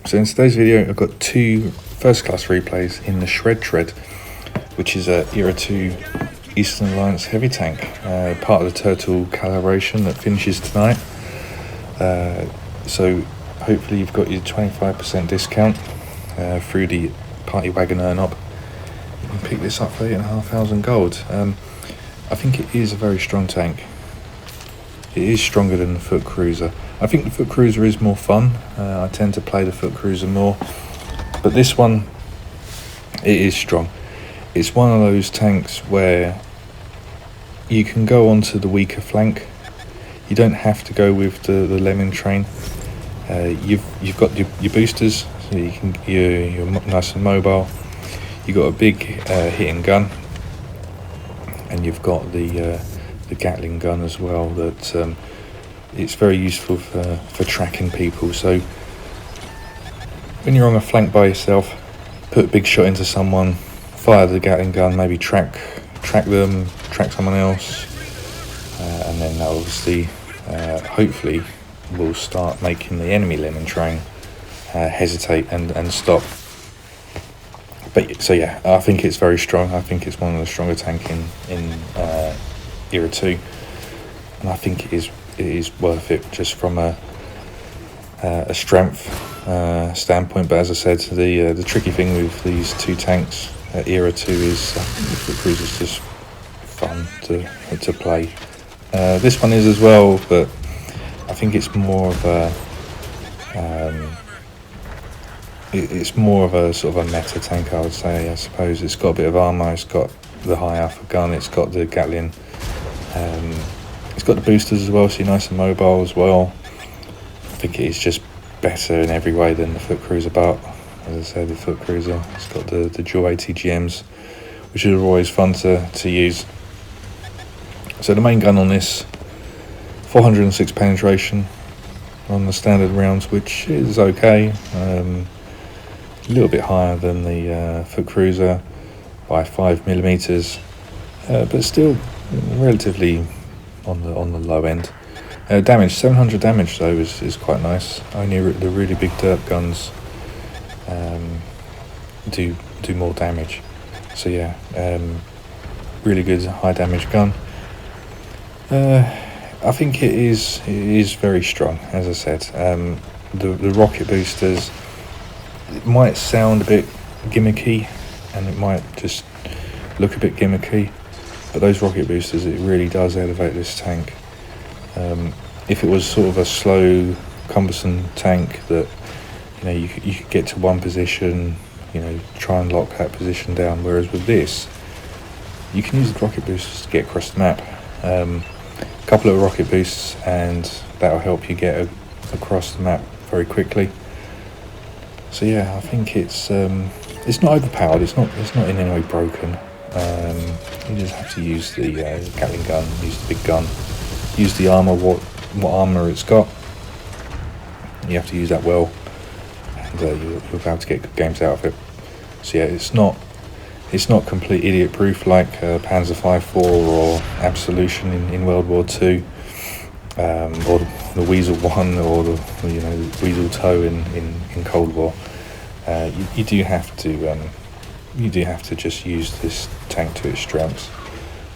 So in today's video I've got two first class replays in the Shred Tread, which is a Era 2 Eastern Alliance heavy tank, part of the Turtle calibration that finishes tonight. So hopefully you've got your 25% discount through the Party Wagon Earn Up. You can pick this up for 8,500 gold. I think it is a very strong tank. It is stronger than the Foot Cruiser. I think the Foot Cruiser is more fun. I tend to play the Foot Cruiser more, but this one, it is strong. It's one of those tanks where you can go onto the weaker flank. You don't have to go with the Lemming train. You've got your boosters, so you're nice and mobile. You've got a big hitting gun, and you've got the Gatling gun as well. That it's very useful for tracking people. So when you're on a flank by yourself, put a big shot into someone, fire the Gatling gun, maybe track them, track someone else, and then that obviously hopefully will start making the enemy Lemming train hesitate and stop. But so yeah, I think it's very strong. I think it's one of the stronger tank in Era 2, and I think it is worth it just from a strength standpoint. But as I said, the tricky thing with these two tanks at Era 2 is the Foot Cruiser is just fun to play. This one is as well, but I think it's more of a it's more of a sort of a meta tank, I would say. I suppose it's got a bit of armour, it's got the high alpha gun, it's got the Gatling, it's got the boosters as well, so you're nice and mobile as well. I think it is just better in every way than the Foot Cruiser, but as I said, the Foot Cruiser, it's got the dual ATGMs, which are always fun to use. So the main gun on this, 406 penetration on the standard rounds, which is okay. A little bit higher than the Foot Cruiser by 5mm, but still relatively on the low end. Damage, 700 damage though is quite nice. Only the really big dirt guns do more damage. So yeah, really good high damage gun. I think it is very strong. As I said, the rocket boosters, it might sound a bit gimmicky and it might just look a bit gimmicky, but those rocket boosters, it really does elevate this tank. If it was sort of a slow, cumbersome tank that you could get to one position, try and lock that position down, whereas with this, you can use the rocket boosters to get across the map. A couple of rocket boosts and that'll help you get across the map very quickly. So yeah, I think it's not overpowered. It's not in any way broken. You just have to use the Gatling gun, use the big gun, use the armor. What armor it's got, you have to use that well, and you'll be able to get good games out of it. So yeah, it's not complete idiot proof like Panzer V-4 or Absolution in World War II, or the Weasel 1 or the Weasel TOW in Cold War. You do have to just use this tank to its strengths,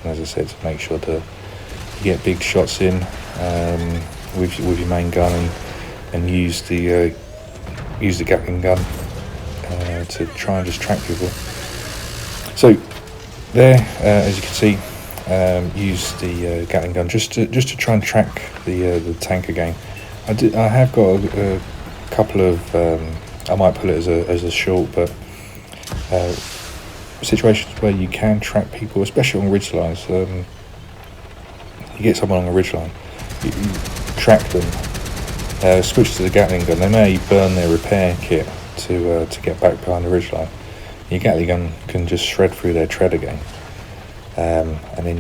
and as I said, to make sure to you get big shots in with your main gun, and use the Gatling gun to try and just track people. So there, as you can see, use the Gatling gun just to try and track the tank again. I have got a couple of I might put it as a short, but situations where you can track people, especially on ridgelines. You get someone on a ridgeline, you track them, switch to the Gatling gun. They may burn their repair kit to get back behind the ridgeline. Your Gatling gun can just shred through their tread again, and then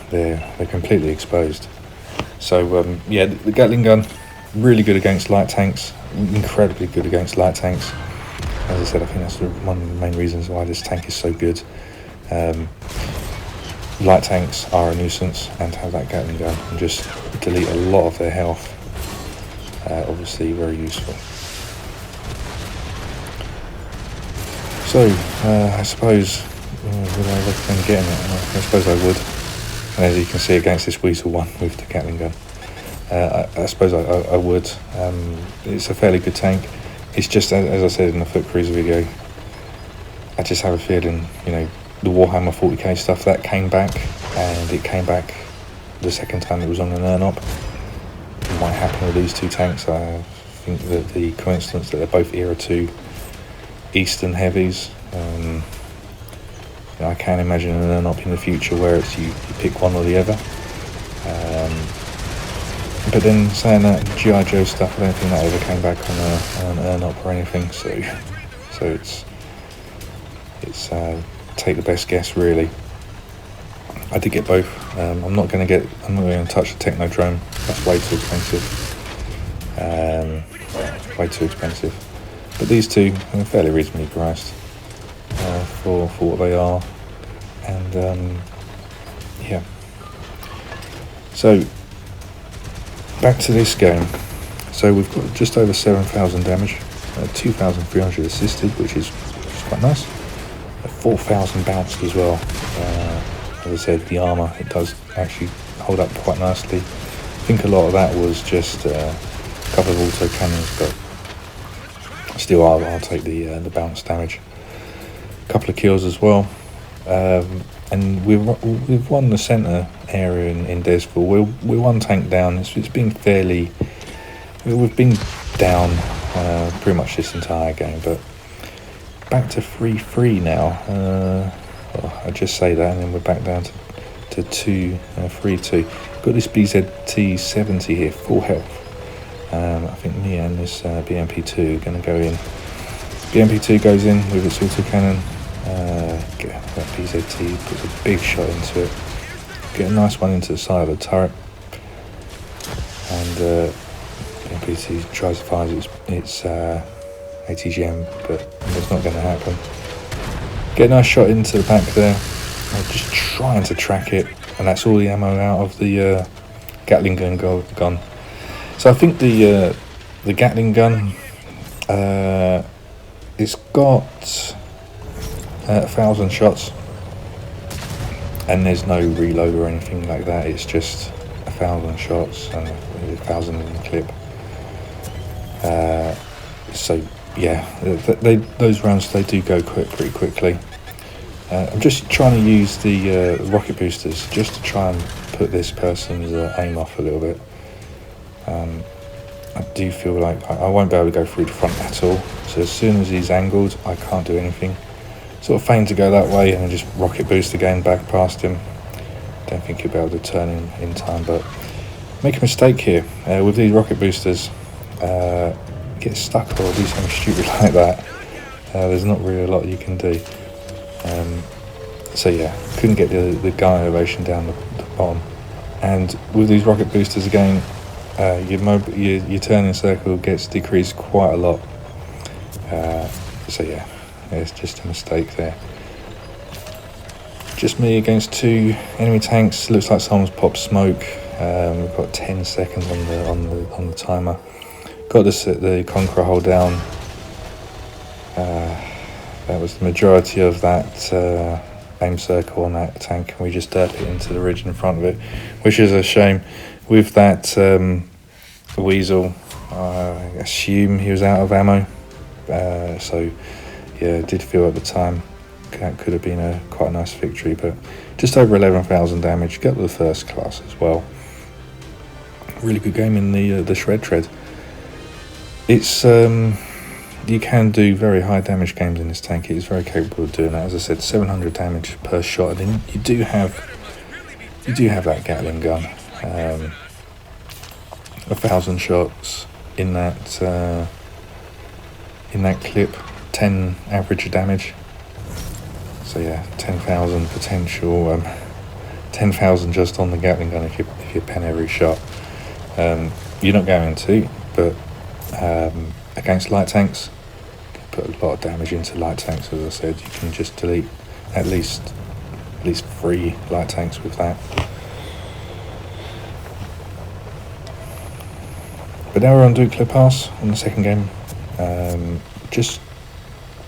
they're completely exposed. So yeah, the Gatling gun, really good against light tanks, incredibly good against light tanks. As I said, I think that's one of the main reasons why this tank is so good. Light tanks are a nuisance, and to have that Gatling gun and just delete a lot of their health, obviously very useful. So, I suppose, would I recommend getting it? I suppose I would. And as you can see against this Weasel one with the Gatling gun, I suppose I would. It's a fairly good tank. It's just, as I said in the Foot Cruiser video, I just have a feeling, the Warhammer 40k stuff, that came back, and it came back the second time it was on an Ernop. It might happen with these two tanks. I think that the coincidence that they're both Era 2 Eastern heavies, I can't imagine an Ernop in the future where it's you pick one or the other. But then saying that, G.I. Joe stuff, I don't think that ever came back on an Ernop or anything, so it's take the best guess really. I did get both. I'm not going to touch the Technodrome. That's way too expensive. Way too expensive. But these two are fairly reasonably priced for what they are, and yeah. So back to this game. So we've got just over 7,000 damage, 2,300 assisted, which is quite nice. 4,000 bounced as well. As I said, the armour, it does actually hold up quite nicely. I think a lot of that was just a couple of auto cannons, but still I'll take the bounce damage. A couple of kills as well. And we've won the centre area in Desville. We're one tank down. It's been fairly... We've been down pretty much this entire game, but back to 3-3 now. I just say that, and then we're back down to 3-2. Got this BZT 70 here, full health. I think me and this BMP2 are going to go in. BMP2 goes in with its autocannon. Get that BZT, puts a big shot into it. Get a nice one into the side of the turret. And BMP2 tries to fire its ATGM, but it's not going to happen. Get a nice shot into the back there. I'm just trying to track it, and that's all the ammo out of the Gatling gun gone. So I think the Gatling gun, it's got 1,000 shots, and there's no reload or anything like that. It's just 1,000 shots and 1,000 in the clip. So yeah, those rounds, they do go pretty quickly. I'm just trying to use the rocket boosters just to try and put this person's aim off a little bit. I do feel like I won't be able to go through the front at all. So as soon as he's angled, I can't do anything. Sort of feign to go that way and then just rocket boost again back past him. Don't think he'll be able to turn in time, but make a mistake here with these rocket boosters. Get stuck or do something stupid like that. There's not really a lot you can do. So yeah, couldn't get the gun elevation down the bottom. And with these rocket boosters again, your turning circle gets decreased quite a lot. So yeah, it's just a mistake there. Just me against two enemy tanks. Looks like someone's popped smoke. We've got 10 seconds on the timer. Got the Conqueror hull down. That was the majority of that aim circle on that tank, and we just derped it into the ridge in front of it, which is a shame. With that Weasel, I assume he was out of ammo, so yeah, it did feel at the time that could have been quite a nice victory, but just over 11,000 damage, got the first class as well. Really good game in the Shred Tread. It's you can do very high damage games in this tank. It is very capable of doing that. As I said, 700 damage per shot, and then you do have that Gatling gun. 1,000 shots in that clip, 10 average damage. So yeah, 10,000 potential, 10,000 just on the Gatling gun if you pen every shot. You're not going to, but against light tanks, you can put a lot of damage into light tanks. As I said, you can just delete at least 3 light tanks with that. But now we're on Duke Le Pass on the second game. Just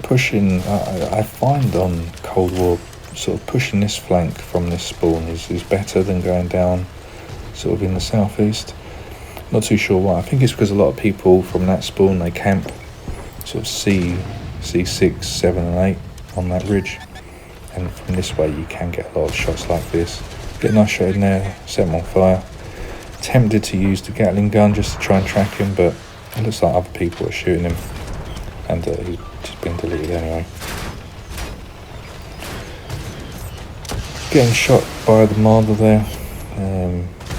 pushing, I find on Cold War, sort of pushing this flank from this spawn is better than going down sort of in the southeast. Not too sure why. I think it's because a lot of people from that spawn, they camp sort of C6, 7 and 8 on that ridge, and from this way you can get a lot of shots like this. Get a nice shot in there, set him on fire. Tempted to use the Gatling gun just to try and track him, but it looks like other people are shooting him, and he's just been deleted anyway. Getting shot by the Marder there.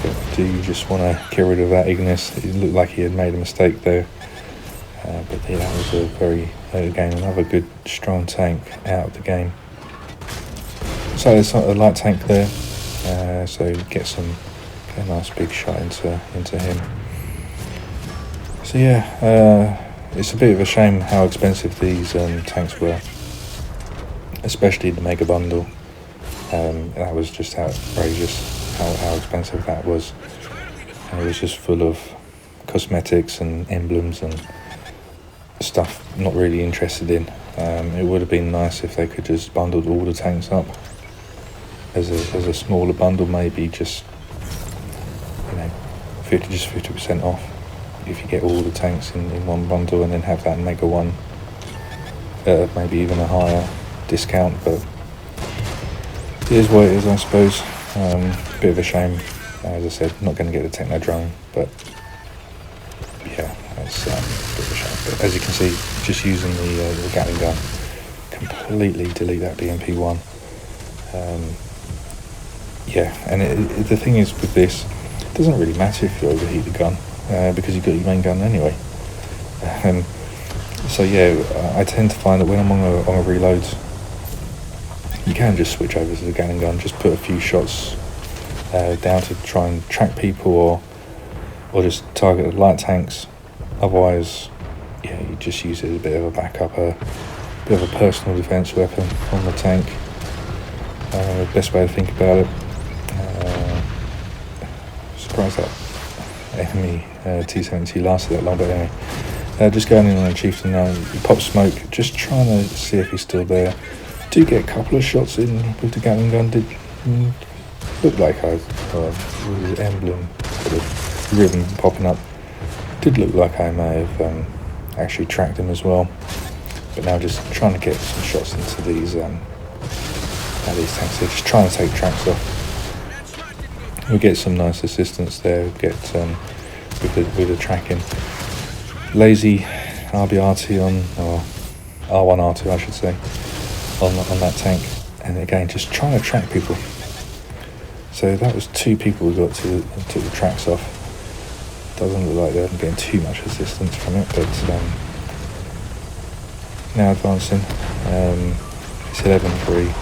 But do you just want to get rid of that Ignis? It looked like he had made a mistake there. But yeah, that was a very, again, another good strong tank out of the game. So there's a light tank there, so get a nice big shot into him. So yeah, it's a bit of a shame how expensive these tanks were, especially the Mega Bundle. That was just outrageous how expensive that was. And it was just full of cosmetics and emblems and stuff not really interested in. It would have been nice if they could just bundled all the tanks up as a smaller bundle, maybe just 50% off if you get all the tanks in one bundle, and then have that Mega one maybe even a higher discount. But it is what it is, I suppose. Bit of a shame, as I said, not going to get the Technodrome, but yeah, it's a bit of a shame. But as you can see, just using the Gatling gun, completely delete that BMP1. Yeah, and the thing is with this, it doesn't really matter if you overheat the gun, because you've got your main gun anyway. So yeah, I tend to find that when I'm on a reload, you can just switch over to the Gatling gun, just put a few shots down to try and track people, or just target the light tanks. Otherwise, yeah, you just use it as a bit of a backup, a bit of a personal defense weapon on the tank. The best way to think about it. Surprised that enemy T-72 lasted that long, but anyway. Just going in on a Chieftain now, pop smoke, just trying to see if he's still there. Do get a couple of shots in with the Gatling gun. Did look like with his emblem sort of ribbon popping up. Did look like I may have actually tracked him as well. But now just trying to get some shots into these tanks. They're just trying to take tracks off. We get some nice assistance there. Get with the tracking. Lazy RBRT on, or R1R2 I should say, on that tank, and again just trying to track people. So that was 2 people we got to took the tracks off. Doesn't look like they're getting too much assistance from it, but now advancing. It's 11-3.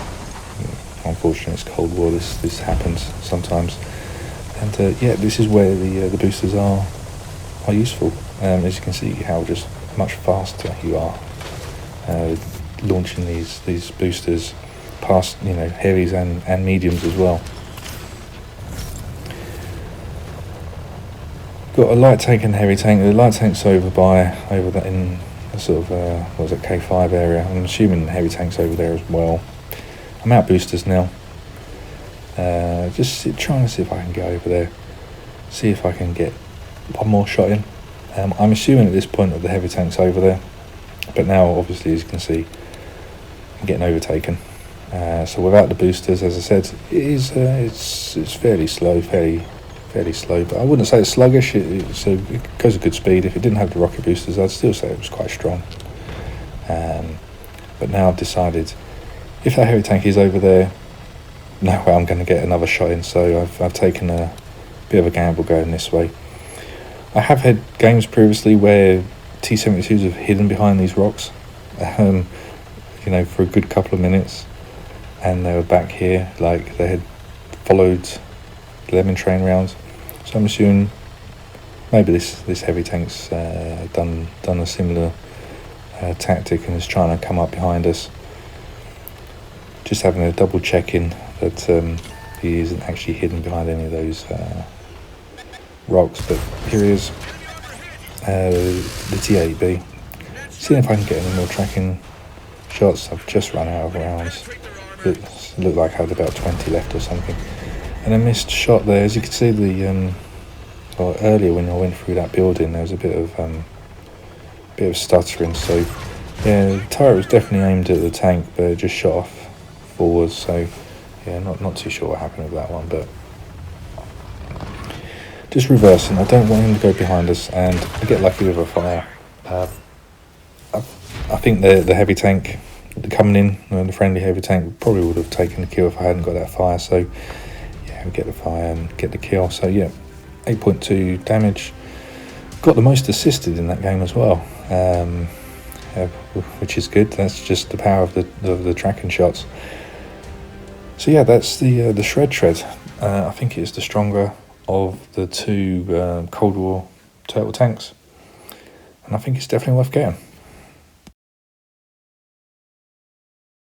Unfortunately, it's Cold War. This happens sometimes, and yeah, this is where the boosters are useful. As you can see, how just much faster you are launching these boosters past heavies and mediums as well. Got a light tank and heavy tank. The light tank's over that in a sort of K5 area. I'm assuming the heavy tank's over there as well. I'm out boosters now. Just trying to see if I can get over there. See if I can get one more shot in. I'm assuming at this point that the heavy tank's over there, but now obviously, as you can see, I'm getting overtaken. So without the boosters, as I said, it's fairly slow, fairly slow. But I wouldn't say it's sluggish. It goes at good speed. If it didn't have the rocket boosters, I'd still say it was quite strong. But now I've decided, if that heavy tank is over there, no way I'm going to get another shot in. So I've taken a bit of a gamble going this way. I have had games previously where T-72s have hidden behind these rocks, for a good couple of minutes, and they were back here, like they had followed the Lemon Train rounds. So I'm assuming maybe this heavy tank's done a similar tactic and is trying to come up behind us. Just having a double check in that he isn't actually hidden behind any of those rocks, but here he is, the T-8B. Seeing if I can get any more tracking shots. I've just run out of rounds. It looked like I had about 20 left or something. And I missed shot there. As you can see, well, earlier when I went through that building, there was a bit of stuttering. So yeah, the turret was definitely aimed at the tank, but it just shot off forwards. So yeah, not too sure what happened with that one, but just reversing. I don't want him to go behind us, and I get lucky with a fire. I think the heavy tank coming in, the friendly heavy tank, probably would have taken the kill if I hadn't got that fire. So yeah, we get the fire and get the kill. So yeah, 8.2 damage. Got the most assisted in that game as well, which is good. That's just the power of the tracking shots. So yeah, that's the Shred. I think it's the stronger of the two Cold War turtle tanks, and I think it's definitely worth getting.